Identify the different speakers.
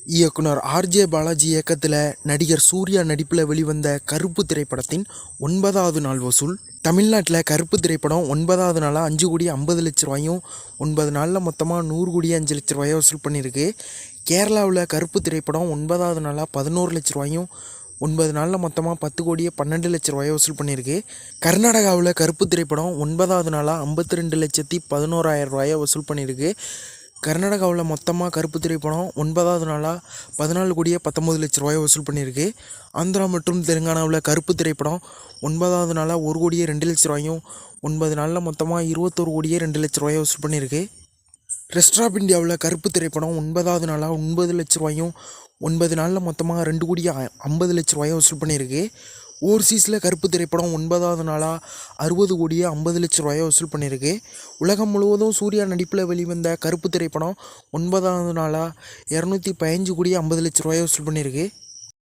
Speaker 1: இயக்குனர் ஆர்ஜே பாலாஜி இயக்கத்தில் நடிகர் சூர்யா நடிப்பில் வெளிவந்த கருப்பு திரைப்படத்தின் 9வது நாள் வசூல். தமிழ்நாட்டில் கருப்பு திரைப்படம் 9வது நாளாக 5,50,00,000 ரூபாயும் 9 நாளில் மொத்தமாக 100,05,00,000 ரூபாயை வசூல் பண்ணியிருக்கு. கேரளாவில் கருப்பு திரைப்படம் 9வது நாளாக 11,00,000 ரூபாயும் 9 நாளில் மொத்தமாக 10,12,00,000 ரூபாயை வசூல் பண்ணியிருக்கு. கர்நாடகாவில் கருப்பு திரைப்படம் 9வது நாளாக 52,11,000 ரூபாயை வசூல் பண்ணியிருக்கு. கர்நாடகாவில் மொத்தமாக கருப்பு திரைப்படம் 9வது நாளாக 14,19,00,000 ரூபாயை வசூல் பண்ணியிருக்கு. ஆந்திரா மற்றும் தெலுங்கானாவில் கருப்பு திரைப்படம் 9வது நாளாக 1,02,00,000 ரூபாயும் 9 நாளில் மொத்தமாக 21,02,00,000 ரூபாயை வசூல் பண்ணியிருக்கு. ரெஸ்ட் ஆஃப் இந்தியாவில் கருப்பு திரைப்படம் 9வது நாளாக 9,00,000 ரூபாயும் 9 நாளில் மொத்தமாக 2,50,00,000 ரூபாயை வசூல் பண்ணியிருக்கு. ஓவர்சீஸில் கருப்பு திரைப்படம் 9வது நாளாக 60,50,00,000 ரூபாயை வசூல் பண்ணியிருக்கு. உலகம் முழுவதும் சூர்யா நடிப்பில் வெளிவந்த கருப்பு திரைப்படம் 9வது நாளாக 215,50,00,000 ரூபாயை வசூல் பண்ணியிருக்கு.